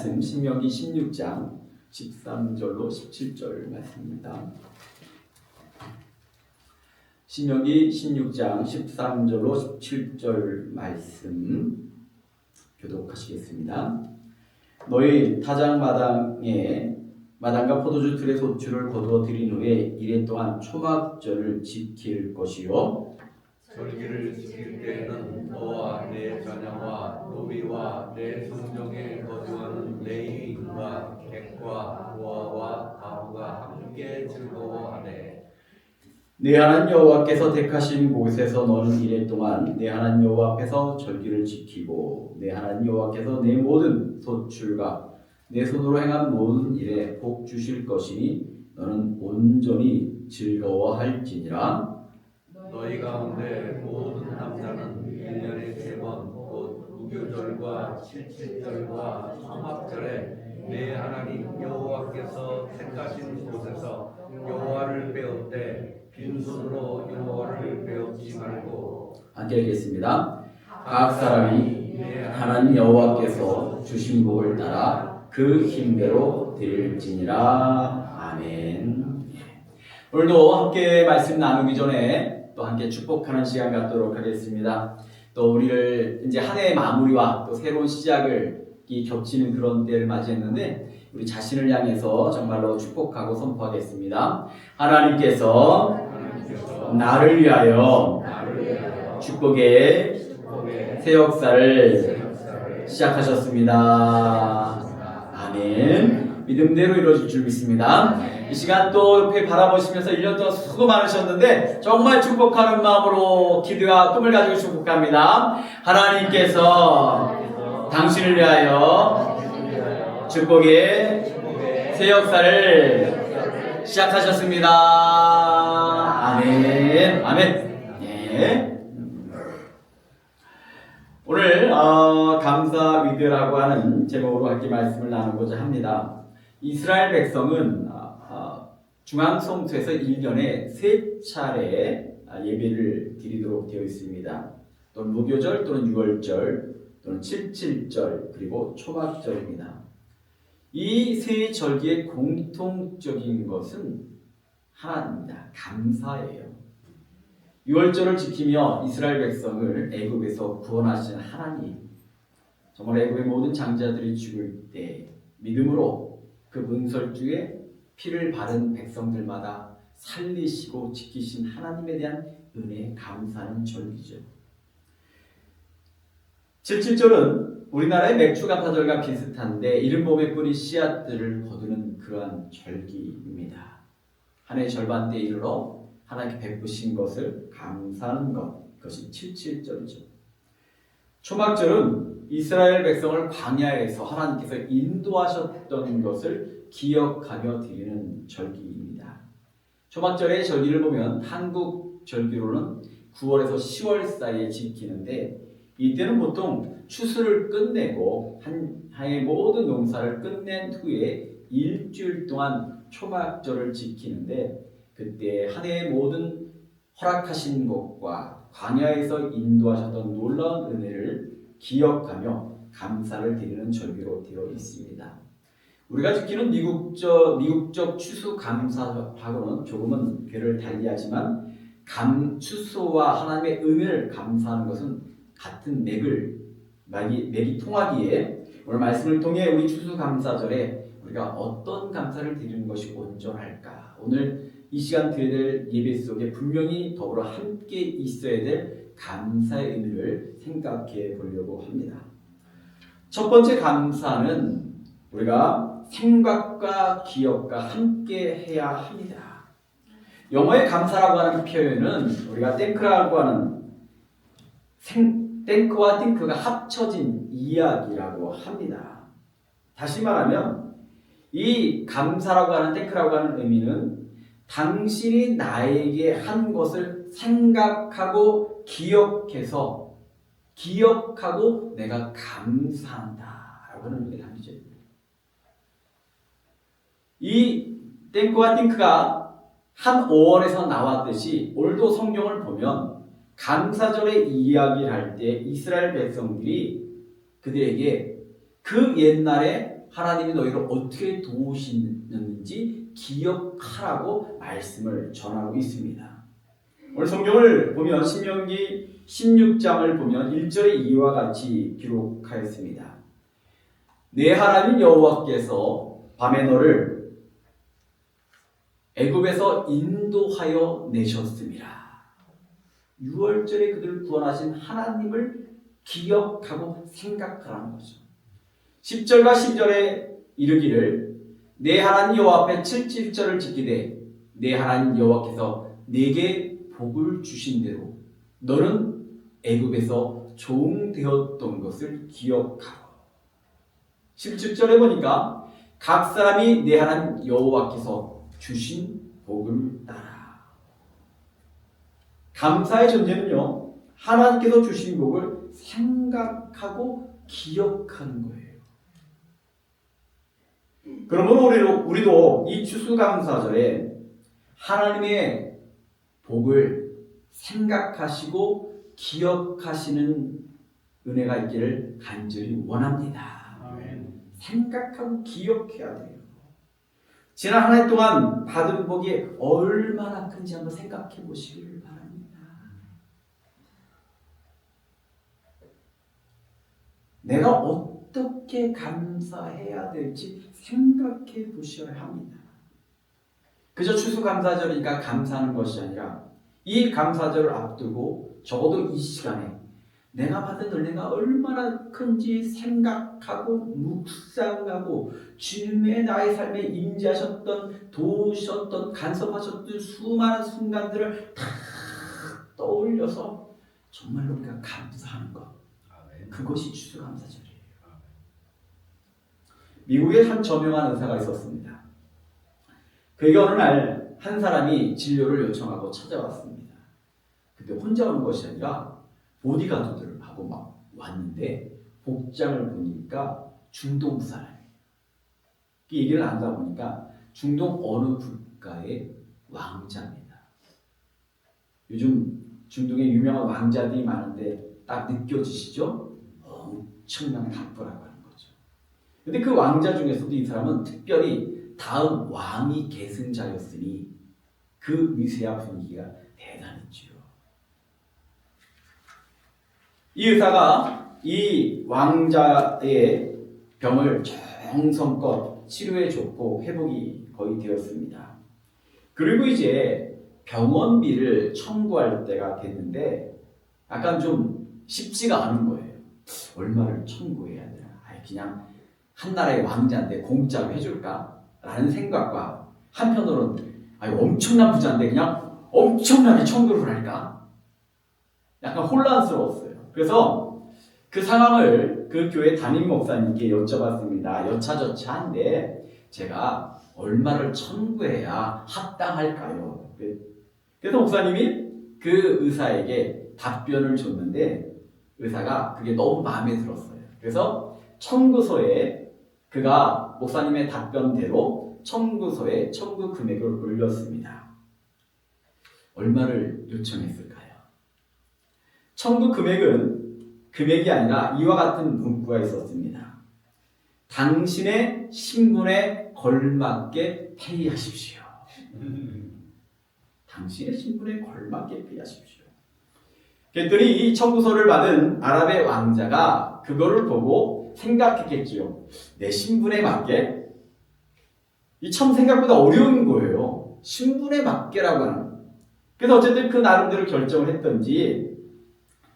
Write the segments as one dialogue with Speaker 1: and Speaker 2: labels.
Speaker 1: 말씀 신명기 16장 13절로 17절 말씀입니다. 신명기 16장 13절로 17절 말씀 교독하시겠습니다. 너희 타작마당에 마당과 포도주 틀에 소출을 거두어 들인 후에 이래 동안 초막절을 지킬 것이요
Speaker 2: 절기를 지킬 때에는 너와 내 자녀와 노비와 내 성정에 거주하는 레위인과 객과 노아와 가부가 함께 즐거워하되
Speaker 1: 내 하나님 여호와께서 택하신 곳에서 너는 이래 동안 내 하나님 여호와 앞에서 절기를 지키고 내 하나님 여호와께서 내 모든 소출과 내 손으로 행한 모든 일에 복 주실 것이니 너는 온전히 즐거워할지니라.
Speaker 2: 너희 가운데 모든 남자는 1년에 3번 곧 무교절과 칠칠절과 초막절에 내 하나님 여호와께서 택하신 곳에서 여호와를 배웁되 빈손으로 여호와를 배웁지 말고.
Speaker 1: 함께 읽겠습니다. 각 사람이 하나님 여호와께서 주신 복을 따라 그 힘대로 드릴지니라. 아멘. 오늘도 함께 말씀 나누기 전에 또 함께 축복하는 시간 갖도록 하겠습니다. 또 우리를 이제 한 해의 마무리와 또 새로운 시작을 겹치는 그런 때를 맞이했는데 우리 자신을 향해서 정말로 축복하고 선포하겠습니다. 하나님께서 나를 위하여 축복의 새 역사를 시작하셨습니다. 아멘. 믿음대로 이루어질 줄 믿습니다. 이 시간 또 옆에 바라보시면서 1년 동안 수고 많으셨는데 정말 축복하는 마음으로 기도와 꿈을 가지고 축복합니다. 하나님께서 당신을 위하여 축복의 새 역사를 시작하셨습니다. 아멘. 아멘. 네. 오늘 감사 위드라고 하는 제목으로 함께 말씀을 나누고자 합니다. 이스라엘 백성은 중앙성소에서 1년에 3차례 예배를 드리도록 되어 있습니다. 또는 무교절 또는 유월절 또는 칠칠절 그리고 초막절입니다. 이 세 절기의 공통적인 것은 하나입니다. 감사예요. 유월절을 지키며 이스라엘 백성을 애굽에서 구원하신 하나님, 정말 애굽의 모든 장자들이 죽을 때 믿음으로 그 문설주에 피를 바른 백성들마다 살리시고 지키신 하나님에 대한 은혜에 감사하는 절기죠. 칠칠절은 우리나라의 맥주감사절과 비슷한데 이른 봄에 뿌린 씨앗들을 거두는 그러한 절기입니다. 한 해 절반 때 이르러 하나님께 베푸신 것을 감사하는 것, 그것이 칠칠절이죠. 초막절은 이스라엘 백성을 광야에서 하나님께서 인도하셨던 것을 기억하며 드리는 절기입니다. 초막절의 절기를 보면 한국 절기로는 9월에서 10월 사이에 지키는데 이때는 보통 추수를 끝내고 한 해의 모든 농사를 끝낸 후에 일주일 동안 초막절을 지키는데 그때 한 해의 모든 허락하신 것과 광야에서 인도하셨던 놀라운 은혜를 기억하며 감사를 드리는 절기로 되어 있습니다. 우리가 지키는 미국적 추수 감사하고는 조금은 궤를 달리하지만 추수와 하나님의 은혜를 감사하는 것은 같은 맥이 통하기에 오늘 말씀을 통해 우리 추수 감사절에 우리가 어떤 감사를 드리는 것이 온전할까? 오늘 이 시간 드려야 될 예배 속에 분명히 더불어 함께 있어야 될 감사의 의미를 생각해 보려고 합니다. 첫 번째 감사는 우리가 생각과 기억과 함께 해야 합니다. 영어의 감사라고 하는 표현은 우리가 땡크라고 하는 땡크와 띵크가 합쳐진 이야기라고 합니다. 다시 말하면 이 감사라고 하는 땡크라고 하는 의미는 당신이 나에게 한 것을 생각하고 기억하고 내가 감사한다라고 하는 의미를 담죠. 이 땡크와 띵크가 한 5월에서 나왔듯이 오늘도 성경을 보면 감사절의 이야기를 할 때 이스라엘 백성들이 그들에게 그 옛날에 하나님이 너희를 어떻게 도우시는지 기억하라고 말씀을 전하고 있습니다. 오늘 성경을 보면 신명기 16장을 보면 1절에 이와 같이 기록하였습니다. 내 하나님 여호와께서 밤에 너를 애굽에서 인도하여 내셨습니다. 6월절에 그들을 구원하신 하나님을 기억하고 생각하라는 거죠. 10절과 12절에 이르기를 내 하나님 여호와 앞에 7절을 지키되 내 하나님 여호와께서 내게 복을 주신 대로 너는 애굽에서 종되었던 것을 기억하고 17절에 보니까 각 사람이 내 하나님 여호와께서 주신 복을 따라. 감사의 존재는요, 하나님께서 주신 복을 생각하고 기억하는 거예요. 그러면 우리도 이 추수감사절에 하나님의 복을 생각하시고 기억하시는 은혜가 있기를 간절히 원합니다.
Speaker 2: 아멘.
Speaker 1: 생각하고 기억해야 돼요. 지난 한 해 동안 받은 복이 얼마나 큰지 한번 생각해 보시길 바랍니다. 내가 어떻게 감사해야 될지 생각해 보셔야 합니다. 그저 추수감사절이니까 감사하는 것이 아니라 이 감사절을 앞두고 적어도 이 시간에 내가 받은 은혜가 얼마나 큰지 생각하고 묵상하고 주님의 나의 삶에 임재하셨던, 도우셨던, 간섭하셨던 수많은 순간들을 다 떠올려서 정말로 우리가 감사하는 것, 그것이 추수감사절이에요. 미국에 한 저명한 의사가 있었습니다. 그에게 어느 날 한 사람이 진료를 요청하고 찾아왔습니다. 근데 혼자 오는 것이 아니라 보디가드들을 하고 막 왔는데 복장을 보니까 중동 사람이에요. 그 얘기를 나누다 보니까 중동 어느 국가의 왕자입니다. 요즘 중동에 유명한 왕자들이 많은데 딱 느껴지시죠? 엄청난 각부라고 하는 거죠. 근데 그 왕자 중에서도 이 사람은 특별히 다음 왕이 계승자였으니 그 위세와 분위기가 대단했지요. 이 의사가 이 왕자의 병을 정성껏 치료해줬고 회복이 거의 되었습니다. 그리고 이제 병원비를 청구할 때가 됐는데 약간 좀 쉽지가 않은 거예요. 얼마를 청구해야 되나? 그냥 한 나라의 왕자인데 공짜로 해줄까? 라는 생각과 한편으로는 엄청난 부자인데 그냥 엄청나게 청구를 할까? 약간 혼란스러웠어요. 그래서 그 상황을 그 교회 담임 목사님께 여쭤봤습니다. 여차저차한데 제가 얼마를 청구해야 합당할까요? 그래서 목사님이 그 의사에게 답변을 줬는데 의사가 그게 너무 마음에 들었어요. 그래서 청구서에 그가 목사님의 답변대로 청구서에 청구 금액을 올렸습니다. 얼마를 요청했을까요? 청구 금액이 아니라 이와 같은 문구가 있었습니다. 당신의 신분에 걸맞게 페이하십시오. 당신의 신분에 걸맞게 페이하십시오. 그랬더니 이 청구서를 받은 아랍의 왕자가 그거를 보고 생각했겠지요. 내 신분에 맞게? 이 참 생각보다 어려운 거예요. 신분에 맞게라고 하는. 그래서 어쨌든 그 나름대로 결정을 했던지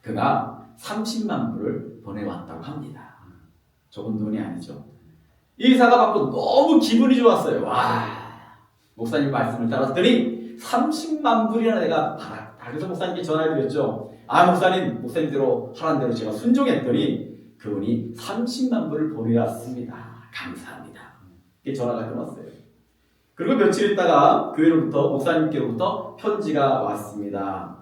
Speaker 1: 그가 30만 불을 보내왔다고 합니다. 적은 돈이 아니죠. 이 의사가 받고 너무 기분이 좋았어요. 와, 목사님 말씀을 따랐더니 30만 불이나 내가 받았다. 그래서 목사님께 전화해드렸죠. 목사님대로 하라는 대로 제가 순종했더니 그분이 30만 불을 보내왔습니다. 감사합니다. 이렇게 전화가 끊었어요. 그리고 며칠 있다가 교회로부터 목사님께로부터 편지가 왔습니다.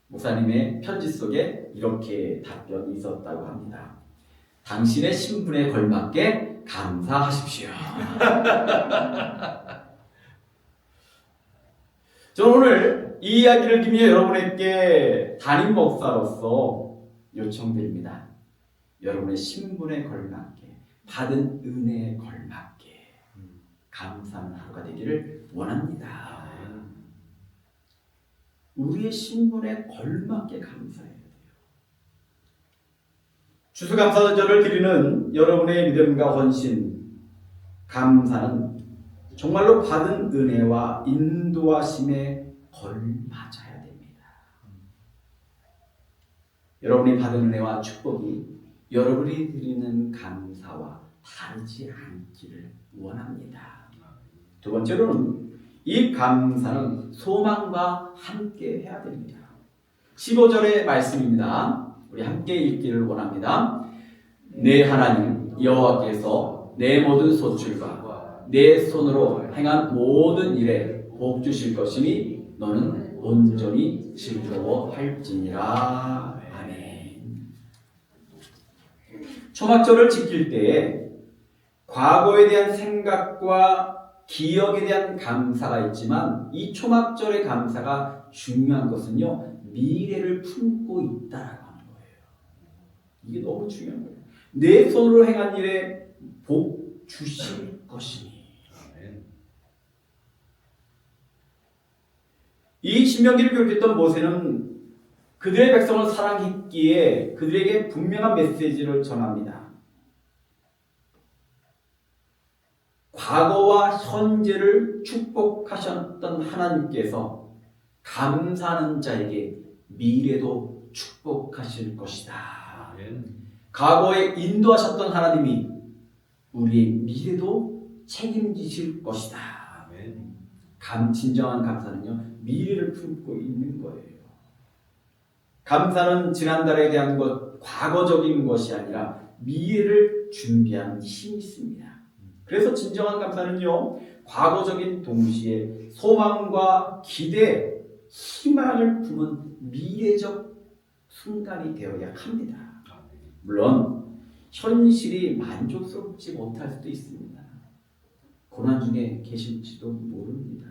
Speaker 1: 목사님의 편지 속에 이렇게 답변이 있었다고 합니다. 당신의 신분에 걸맞게 감사하십시오. 저는 오늘 이 이야기를 듣며 여러분에게 담임 목사로서 요청드립니다. 여러분의 신분에 걸맞게 받은 은혜에 걸맞게 감사하는 하루가 되기를 원합니다. 우리의 신분에 걸맞게 감사해야 돼요. 추수감사절을 드리는 여러분의 믿음과 헌신, 감사는 정말로 받은 은혜와 인도하심에 걸맞아야 됩니다. 여러분이 받은 은혜와 축복이 여러분이 드리는 감사와 다르지 않기를 원합니다. 두 번째로는 이 감사는 소망과 함께 해야 됩니다. 15절의 말씀입니다. 우리 함께 읽기를 원합니다. 내 하나님 여호와께서 내 모든 소출과 내 손으로 행한 모든 일에 복 주실 것이니 너는 온전히 즐거워할지니라. 아멘. 초막절을 지킬 때에 과거에 대한 생각과 기억에 대한 감사가 있지만 이 초막절의 감사가 중요한 것은요, 미래를 품고 있다라고 하는 거예요. 이게 너무 중요한 거예요. 내 손으로 행한 일에 복 주실 것이니. 이 신명기를 기록했던 모세는 그들의 백성을 사랑했기에 그들에게 분명한 메시지를 전합니다. 과거와 현재를 축복하셨던 하나님께서 감사하는 자에게 미래도 축복하실 것이다. 과거에 인도하셨던 하나님이 우리의 미래도 책임지실 것이다. 진정한 감사는요, 미래를 품고 있는 거예요. 감사는 지난달에 대한 것, 과거적인 것이 아니라 미래를 준비하는 힘이 있습니다. 그래서 진정한 감사는요, 과거적인 동시에 소망과 기대, 희망을 품은 미래적 순간이 되어야 합니다. 물론 현실이 만족스럽지 못할 수도 있습니다. 고난 중에 계실지도 모릅니다.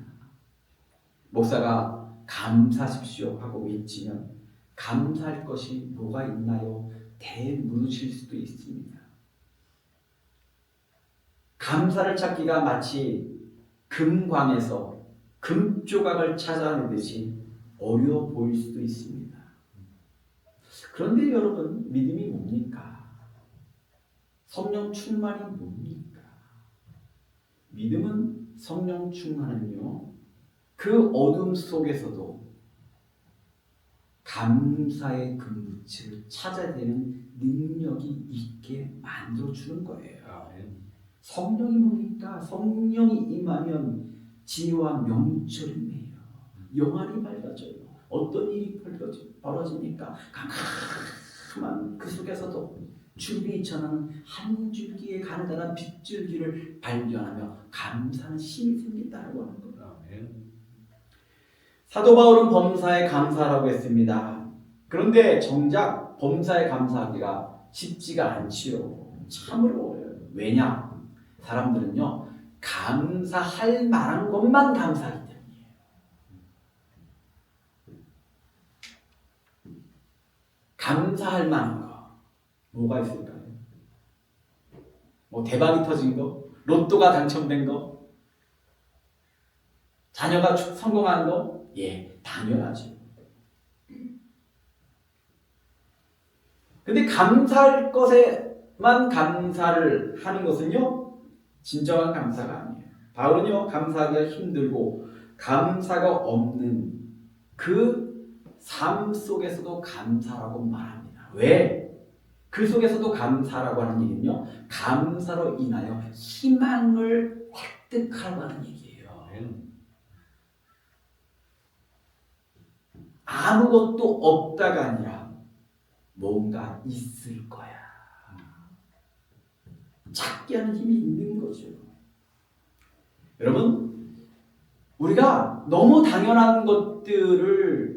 Speaker 1: 목사가 감사하십시오 하고 외치면 감사할 것이 뭐가 있나요? 대물으실 수도 있습니다. 감사를 찾기가 마치 금광에서 금조각을 찾아내듯이 어려워 보일 수도 있습니다. 그런데 여러분, 믿음이 뭡니까? 성령 충만이 뭡니까? 믿음은 성령 충만은요, 그 어둠 속에서도 감사의 근무치를 찾아내는 능력이 있게 만들어주는 거예요. 성령이 뭡니까? 성령이 임하면 지혜와 명철이네요. 영안이 밝아져요. 어떤 일이 벌어집니까? 가만 그 속에서도 주님이 전하는 한 줄기의 가느다란 빗줄기를 발견하며 감사하는 힘이 생긴다고 하는 거예요. 사도 바울은 범사에 감사하라고 했습니다. 그런데 정작 범사에 감사하기가 쉽지가 않지요. 참 어려워요. 왜냐? 사람들은요, 감사할 만한 것만 감사하기 때문이에요. 감사할 만한 거 뭐가 있을까요? 뭐 대박이 터진 거, 로또가 당첨된 거, 자녀가 성공한 거, 예, 당연하죠. 근데 감사할 것에만 감사를 하는 것은요, 진정한 감사가 아니에요. 바울은요, 감사하기가 힘들고 감사가 없는 그 삶 속에서도 감사라고 말합니다. 왜? 그 속에서도 감사라고 하는 얘기는요, 감사로 인하여 희망을 획득하라고 하는 얘기예요. 아무것도 없다가 아니라 뭔가 있을 거야. 찾게 하는 힘이 있는 거죠. 여러분, 우리가 너무 당연한 것들을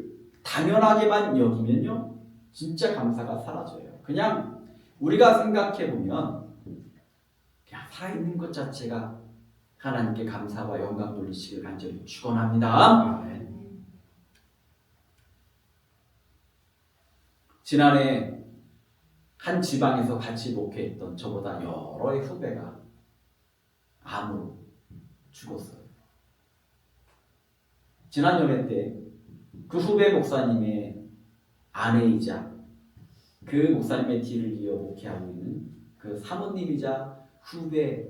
Speaker 1: 당연하게만 여기면요, 진짜 감사가 사라져요. 그냥 우리가 생각해보면 그냥 살아있는 것 자체가 하나님께 감사와 영광 돌리시길 간절히 축원합니다. 지난해 한 지방에서 같이 목회했던 저보다 여러 후배가 암으로 죽었어요. 지난 연회 때 그 후배 목사님의 아내이자 그 목사님의 뒤를 이어 목회하고 있는 그 사모님이자 후배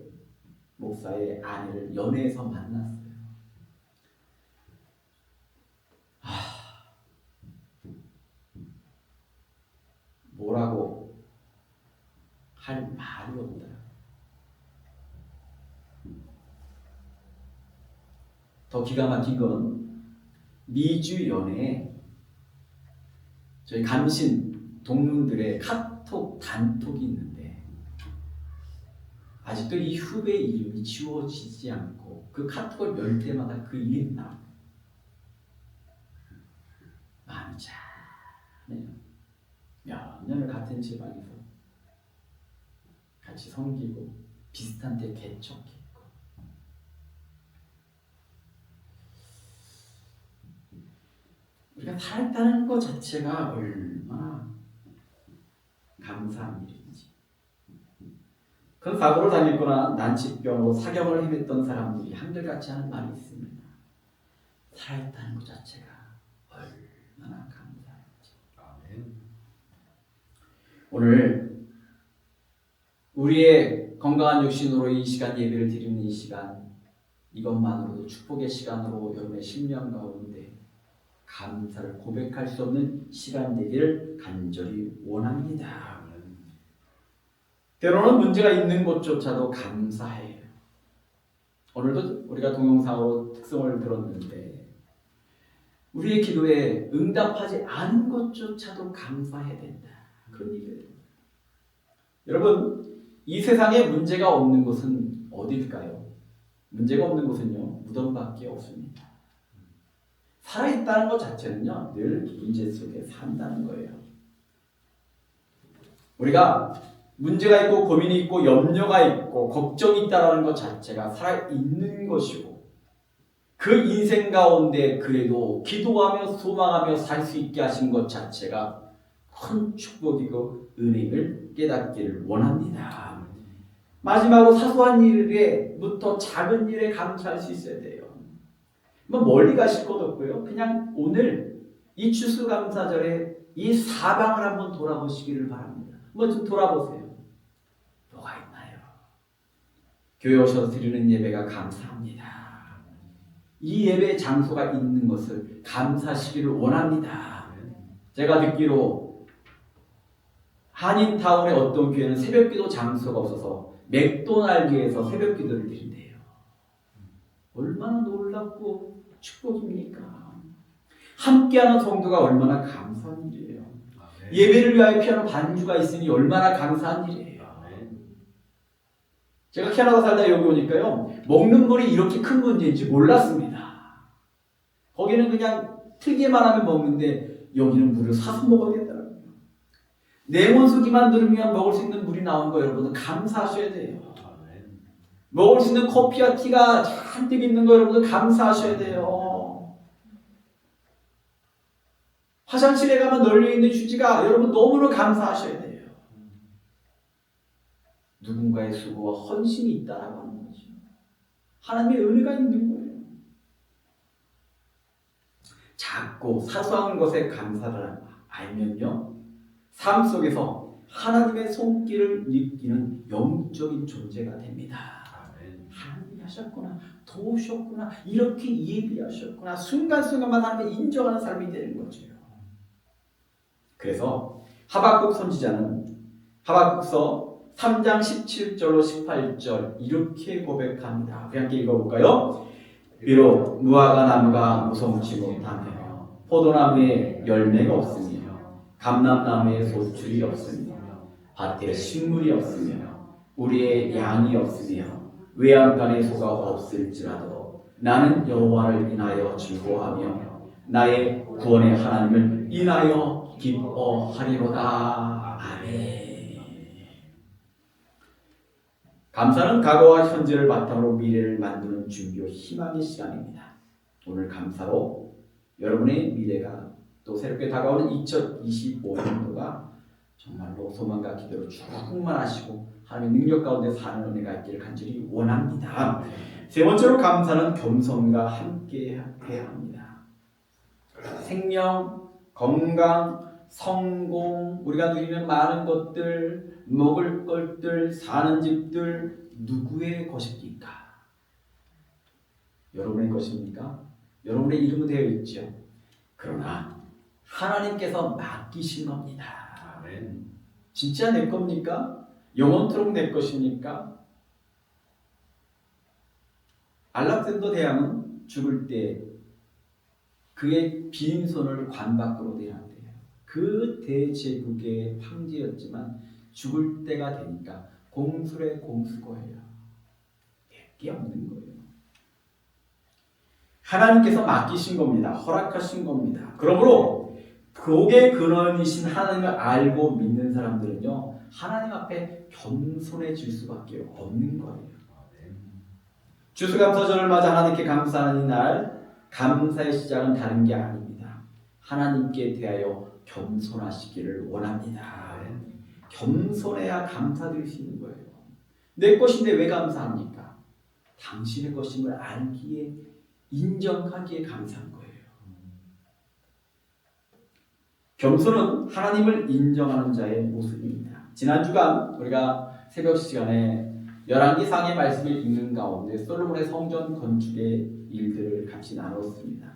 Speaker 1: 목사의 아내를 연회에서 만났어요. 뭐라고 할 말이 없다. 더 기가 막힌 건 미주 연회에 저희 감신 동문들의 카톡 단톡이 있는데 아직도 이 후배 이름이 지워지지 않고 그 카톡을 열 때마다 그 이름이 나와요. 마음이 짠해요. 몇 년을 같은 지방에서 같이 섬기고 비슷한 데 개척했고 우리가 살았다는 것 자체가 얼마나 감사한 일인지. 그 사고를 당했거나 난치병으로 사경을 헤맸던 사람들이 한결같이 하는 말이 있습니다. 살아있다는 것 자체가 얼마나 감사한지.
Speaker 2: 아멘.
Speaker 1: 오늘 우리의 건강한 육신으로 이 시간 예배를 드리는 이 시간, 이것만으로도 축복의 시간으로 여러분의 심령 가운데 감사를 고백할 수 없는 시간 되기를 간절히 원합니다. 때로는 문제가 있는 것조차도 감사해요. 오늘도 우리가 동영상으로 특성을 들었는데 우리의 기도에 응답하지 않은 것조차도 감사해야 된다. 그런 얘기예요. 여러분, 이 세상에 문제가 없는 곳은 어딜까요? 문제가 없는 곳은요, 무덤밖에 없습니다. 살아있다는 것 자체는요, 늘 문제 속에 산다는 거예요. 우리가 문제가 있고 고민이 있고 염려가 있고 걱정이 있다는 것 자체가 살아있는 것이고 그 인생 가운데 그래도 기도하며 소망하며 살 수 있게 하신 것 자체가 큰 축복이고 은혜를 깨닫기를 원합니다. 마지막으로 사소한 일에부터 작은 일에 감사할 수 있어야 돼요. 뭐 멀리 가실 것 없고요. 그냥 오늘 이 추수감사절에 이 사방을 한번 돌아보시기를 바랍니다. 한번 좀 돌아보세요. 뭐가 있나요? 교회 오셔서 드리는 예배가 감사합니다. 이 예배 장소가 있는 것을 감사하시기를 원합니다. 제가 듣기로 한인타운의 어떤 교회는 새벽기도 장소가 없어서 맥도날드에서 새벽기도를 드린대요. 얼마나 놀랍고 축복입니까? 함께하는 성도가 얼마나 감사한 일이에요.
Speaker 2: 아멘.
Speaker 1: 예배를 위하여 피하는 반주가 있으니 얼마나 감사한 일이에요.
Speaker 2: 아멘.
Speaker 1: 제가 캐나다 살다 여기 오니까요, 먹는 물이 이렇게 큰 문제인지 몰랐습니다. 거기는 그냥 틀기만 하면 먹는데 여기는 물을 사서 먹어야 된다고요. 냉온수기만 누르면 먹을 수 있는 물이 나온 거 여러분은 감사하셔야 돼요.
Speaker 2: 아멘.
Speaker 1: 먹을 수 있는 커피와 티가 잔뜩 있는 거 여러분들 감사하셔야 돼요. 화장실에 가면 널려있는 휴지가 여러분 너무나 감사하셔야 돼요. 누군가의 수고와 헌신이 있다라고 하는 거죠. 하나님의 은혜가 있는 거예요. 작고 사소한 것에 감사를 알면요, 삶 속에서 하나님의 손길을 느끼는 영적인 존재가 됩니다.
Speaker 2: 아멘.
Speaker 1: 하나님이 하셨구나, 도우셨구나, 이렇게 예비하셨구나, 순간순간만 하나님을 인정하는 삶이 되는 거죠. 그래서 하박국 선지자는 하박국서 3장 17절로 18절 이렇게 고백합니다. 우리 함께 읽어볼까요? 비록 무화과 나무가 무성치 못하며 포도나무에 열매가 없으며 감람나무에 소출이 없으며 밭에 식물이 없으며 우리의 양이 없으며 외양간에 소가 없을지라도 나는 여호와를 인하여 즐거워하며 나의 구원의 하나님을 인하여 기뻐하리로다. 아멘. 감사는 과거와 현재를 바탕으로 미래를 만드는 준비와 희망의 시간입니다. 오늘 감사로 여러분의 미래가 또 새롭게 다가오는 2025년도가 정말로 소망과 기대로 충만하시고 하나님의 능력 가운데 사는 은혜가 있기를 간절히 원합니다. 세 번째로 감사는 겸손과 함께 해야 합니다. 생명, 건강, 성공, 우리가 누리는 많은 것들, 먹을 것들, 사는 집들 누구의 것입니까? 여러분의 것입니까? 여러분의 이름은 되어 있죠. 그러나 하나님께서 맡기신 겁니다.
Speaker 2: 아멘.
Speaker 1: 진짜 내 겁니까? 영원토록 내 것입니까? 알렉산더 대왕은 죽을 때 그의 빈손을 관 밖으로 내었대요. 그 대제국의 황제였지만 죽을 때가 되니까 공술의 공수거예요. 게 없는 거예요. 하나님께서 맡기신 겁니다. 허락하신 겁니다. 그러므로 복의 근원이신 하나님을 알고 믿는 사람들은요, 하나님 앞에 겸손해질 수밖에 없는 거예요. 추수감사절을 맞아 하나님께 감사하는 이날, 감사의 시작은 다른 게 아닙니다. 하나님께 대하여 겸손하시기를 원합니다. 겸손해야 감사드릴 수 있는 거예요. 내 것인데 왜 감사합니까? 당신의 것임을 알기에, 인정하기에 감사한 거예요. 겸손은 하나님을 인정하는 자의 모습입니다. 지난 주간 우리가 새벽 시간에 열왕기상의 말씀을 읽는 가운데 솔로몬의 성전 건축의 일들을 같이 나눴습니다.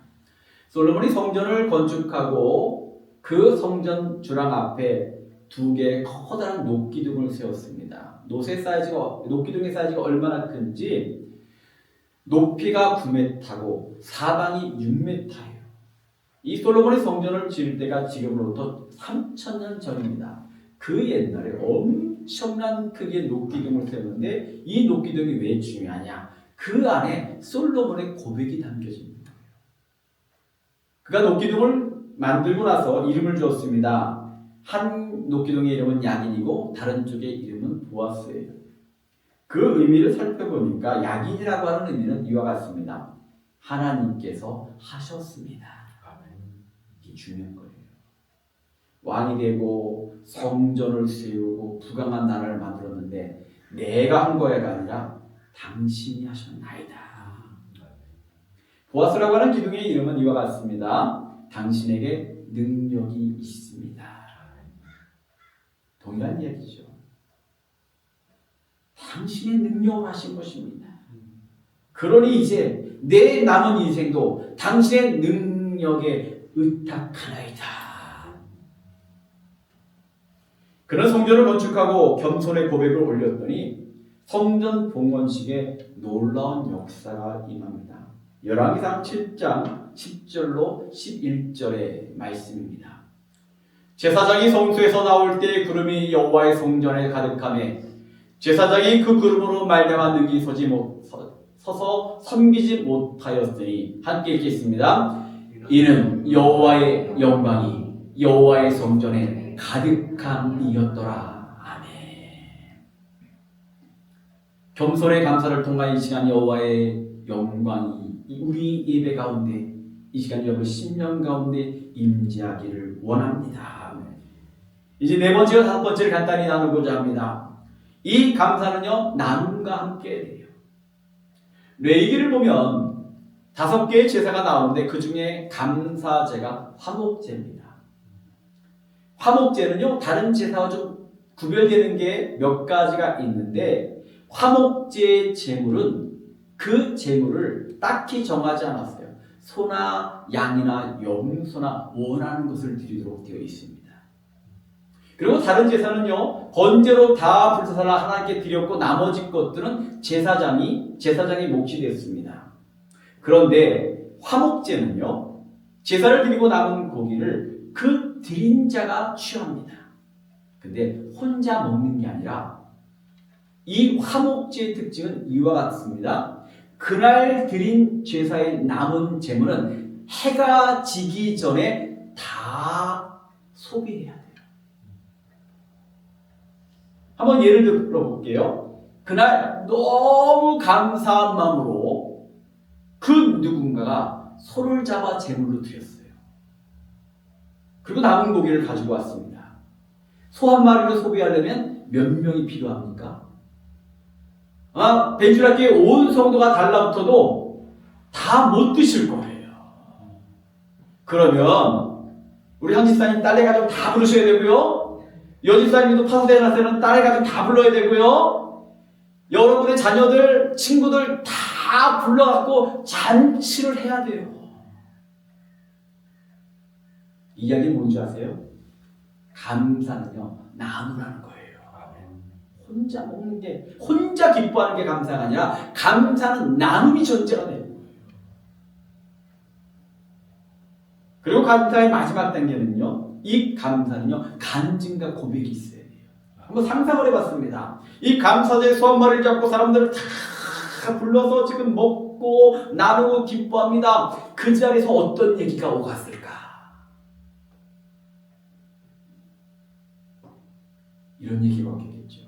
Speaker 1: 솔로몬이 성전을 건축하고 그 성전 주랑 앞에 두 개의 커다란 녹기둥을 세웠습니다. 녹기둥의 사이즈가 얼마나 큰지 높이가 9m고 사방이 6m예요. 이 솔로몬의 성전을 지을 때가 지금으로부터 3000년 전입니다. 그 옛날에 엄청난 크기의 녹기둥을 세웠는데 이 녹기둥이 왜 중요하냐? 그 안에 솔로몬의 고백이 담겨진 거예요. 그가 녹기둥을 만들고 나서 이름을 주었습니다. 한 녹기둥의 이름은 야긴이고 다른 쪽의 이름은 보아스예요. 그 의미를 살펴보니까 야긴이라고 하는 의미는 이와 같습니다. 하나님께서 하셨습니다. 이게 중요한 거예요. 왕이 되고 성전을 세우고 부강한 나라를 만들었는데 내가 한 거야가 아니라 당신이 하셨나이다. 보아스라고 하는 기둥의 이름은 이와 같습니다. 당신에게 능력이 있습니다. 동일한 이야기죠. 당신의 능력을 하신 것입니다. 그러니 이제 내 남은 인생도 당신의 능력에 의탁하나이다. 그는 성전을 건축하고 겸손의 고백을 올렸더니 성전 봉헌식에 놀라운 역사가 임합니다. 열왕기상 7장 10절로 11절의 말씀입니다. 제사장이 성소에서 나올 때 구름이 여호와의 성전에 가득하매 제사장이 그 구름으로 말미암아 능히 서서 섬기지 못하였으니 함께 읽겠습니다. 이는 여호와의 영광이 여호와의 성전에 가득함이었더라. 아멘. 겸손의 감사를 통한 이 시간 여호와의 영광이 우리 예배 가운데 이 시간 여러분 신명 가운데 임재하기를 원합니다. 이제 네 번째와 다섯 번째를 간단히 나누고자 합니다. 이 감사는요 나눔과 함께 돼요. 레위기를 보면 5개의 제사가 나오는데 그 중에 감사제가 화목제입니다. 화목제는요 다른 제사와 좀 구별되는 게 몇 가지가 있는데 화목제의 제물은 그 제물을 딱히 정하지 않았어요. 소나 양이나 염소나 원하는 것을 드리도록 되어 있습니다. 그리고 다른 제사는요 번제로 다 불사살라 하나님께 드렸고 나머지 것들은 제사장이 몫이 됐습니다. 그런데 화목제는요 제사를 드리고 남은 고기를 그 드린 자가 취합니다. 근데 혼자 먹는 게 아니라 이 화목제의 특징은 이와 같습니다. 그날 드린 제사의 남은 제물은 해가 지기 전에 다 소비해야 돼요. 한번 예를 들어볼게요. 그날 너무 감사한 마음으로 그 누군가가 소를 잡아 제물로 드렸어요. 그리고 남은 고기를 가지고 왔습니다. 소 한 마리를 소비하려면 몇 명이 필요합니까? 벤츄라교회 온 성도가 달라붙어도 다 못 드실 거예요. 그러면 우리 한 집사님 딸내 가족 다 부르셔야 되고요. 여집사님도 파수대나세는 딸내 가족 다 불러야 되고요. 여러분의 자녀들, 친구들 다 불러갖고 잔치를 해야 돼요. 이 이야기 뭔지 아세요? 감사는요, 나누라는 거예요. 혼자 먹는 게, 혼자 기뻐하는 게 감사가 아니라 감사는 나눔이 전제가 되는 거예요. 그리고 감사의 마지막 단계는요, 이 감사는요, 간증과 고백이 있어야 돼요. 한번 상상을 해봤습니다. 이 감사제의 소 한 마리를 잡고 사람들을 다 불러서 지금 먹고 나누고 기뻐합니다. 그 자리에서 어떤 얘기가 오갔을까? 이런 얘기가 오겠죠.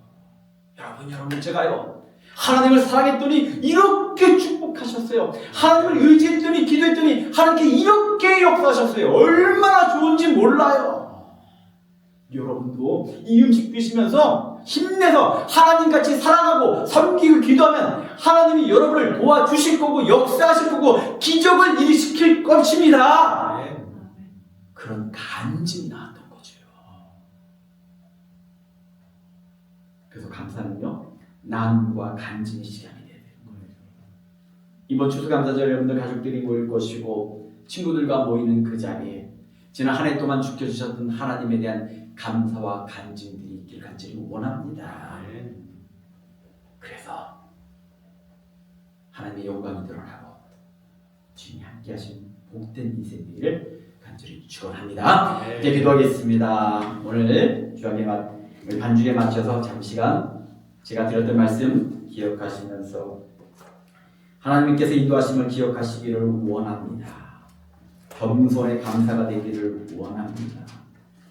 Speaker 1: 여러분 제가요, 하나님을 사랑했더니 이렇게 축복하셨어요. 하나님을 의지했더니 기도했더니 하나님께 이렇게 역사하셨어요. 얼마나 좋은지 몰라요. 여러분도 이 음식 드시면서 힘내서 하나님같이 사랑하고 섬기고 기도하면 하나님이 여러분을 도와주실 거고 역사하실 거고 기적을 일으킬 것입니다. 그런 간증이 나왔던 거죠. 그래서 감사는요, 나눔과 간증의 시간이 돼야 되는 거예요. 이번 추수감사절 여러분들 가족들이 모일 것이고 친구들과 모이는 그 자리에 지난 한 해 동안 지켜주셨던 하나님에 대한 감사와 간증들이 있길 간절히 원합니다. 그래서 하나님의 영광이 드러나고 주님이 함께 하신 복된 인생 되기를 간절히 축원합니다. 이제 기도하겠습니다. 오늘 주약의 반주에 맞춰서 잠시간 제가 드렸던 말씀 기억하시면서 하나님께서 인도하심을 기억하시기를 원합니다. 겸손의 감사가 되기를 원합니다.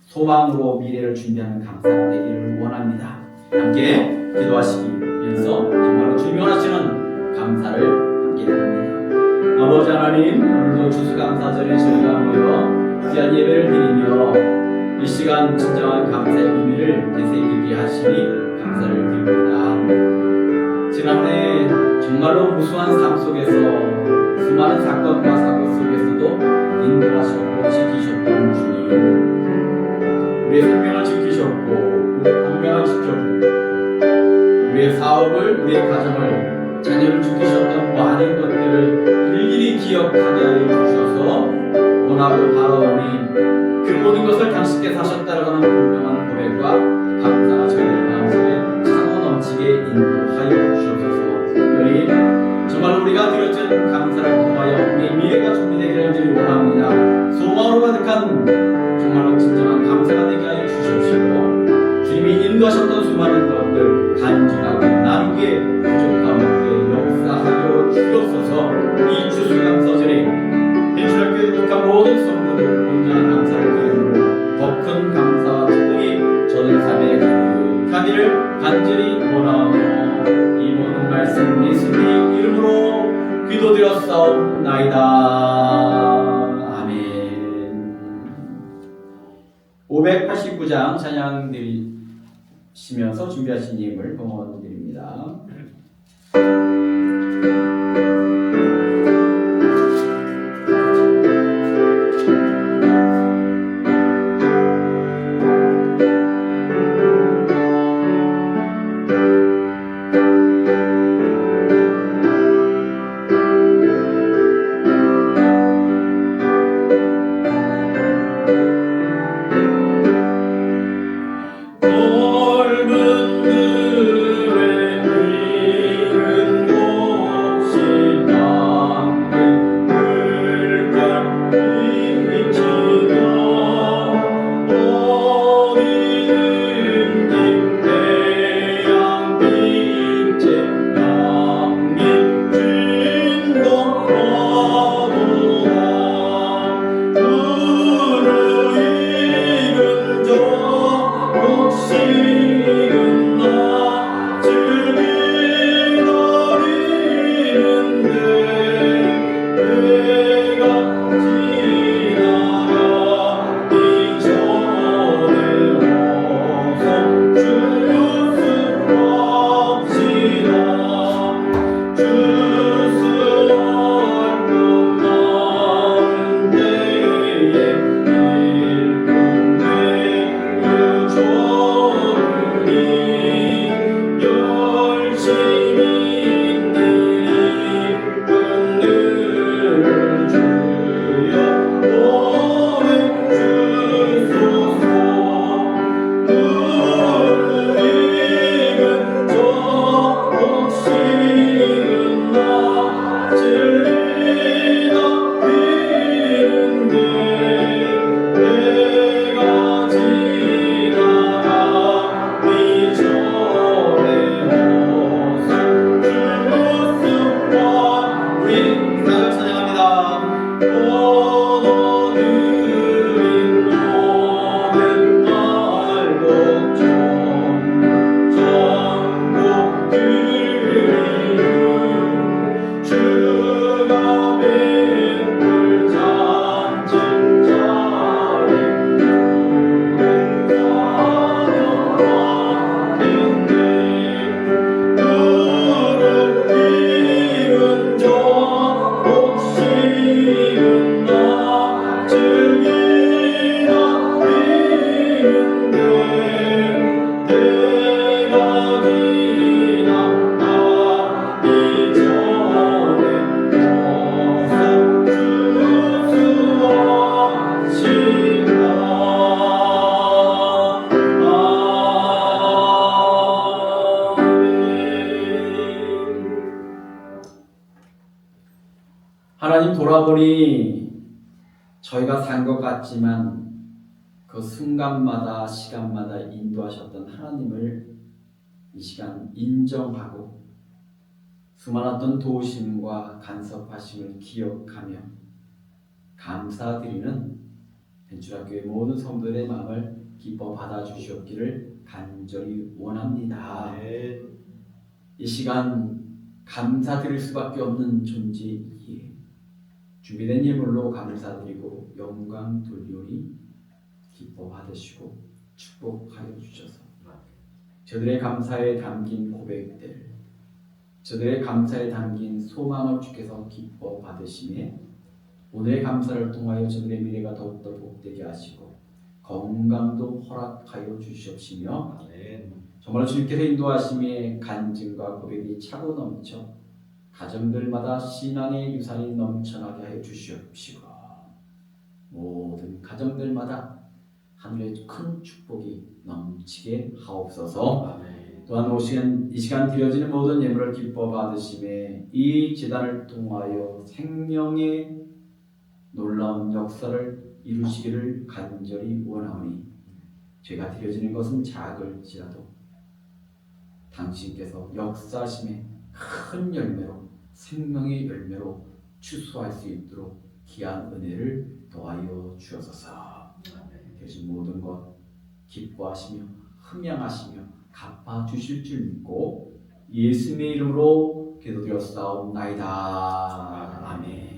Speaker 1: 소망으로 미래를 준비하는 감사가 되기를 원합니다. 함께 기도하시면서 정말로 주님이 원하시는 감사를 함께 드립니다. 아버지 하나님, 오늘도 추수감사절에 저희가 모여 귀한 예배를 드리며 이 시간 진정한 감사의 의미를 되새기게 하시니 감사를 드립니다. 지난해 정말로 무수한 삶 속에서 수많은 사건과 사고 속에서도 인도하셨고 지키셨던 주님, 우리의 생명을 지키셨고 우리의 건강을 지켜주고 우리의 사업을, 우리의 가정을, 자녀를 지키셨던 많은 것들을 일일이 기억하게 하여 주셔서 원하고 바라오니 그 모든 것을 당신께서 하셨다라고 하는 분명한 고백과 감사가 저희의 마음속에 차고 넘치게 인도하여 주셔서 특별히 정말 우리가 드려진 감사를 통하여 우리의 미래가 준비되기를 원합니다. 소망으로 가득한 정말로 진정한 감사가 되게 하여 주십시오. 주님이 인도하셨던 수많은 것들 간증하고 나누게 부족함 없게 역사하여 주옵소서. 이 추수감사절에 벤츄라교회 속한 모든 성도들 온전한 감사를 드리므로 더 큰 감사와 축복이 저는 삶에 가득하기를 간절히 원하며 이 모든 말씀 예수님의 이름으로 기도드렸사옵나이다. 아멘. 589장 찬양 드리시면서 준비하신 예물 봉헌 드립니다.
Speaker 2: 넓은 들에 이른 곳
Speaker 1: 하나님 돌아보니 저희가 산 것 같지만 그 순간마다 시간마다 인도하셨던 하나님을 이 시간 인정하고 수많았던 도우심과 간섭하심을 기억하며 감사드리는 벤추라교회 모든 성도들의 마음을 기뻐 받아주시옵기를 간절히 원합니다. 이 시간 감사드릴 수밖에 없는 존재이기에 준비된 예물로 감사드리고 영광 돌리오니 기뻐 받으시고 축복하여 주셔서 저들의 감사에 담긴 고백들, 저들의 감사에 담긴 소망을 주께서 기뻐 받으시며 오늘의 감사를 통하여 저들의 미래가 더욱더 복되게 하시고 건강도 허락하여 주시옵시며 정말 주님께서 인도하심에 간증과 고백이 차고 넘쳐 가정들마다 신앙의 유산이 넘쳐나게 하여 주시옵시고 모든 가정들마다 하늘의 큰 축복이 넘치게 하옵소서. 또한 이 시간 드려지는 모든 예물을 기뻐 받으심에 이 제단을 통하여 생명의 놀라운 역사를 이루시기를 간절히 원하오니 죄가 드려지는 것은 작을지라도 당신께서 역사하심에 큰 열매로 생명의 열매로 추수할 수 있도록 귀한 은혜를 더하여 주옵소서. 대신 모든 것 기뻐하시며 흠양하시며 갚아 주실 줄 믿고 예수님의 이름으로 기도드렸사옵나이다. 아멘.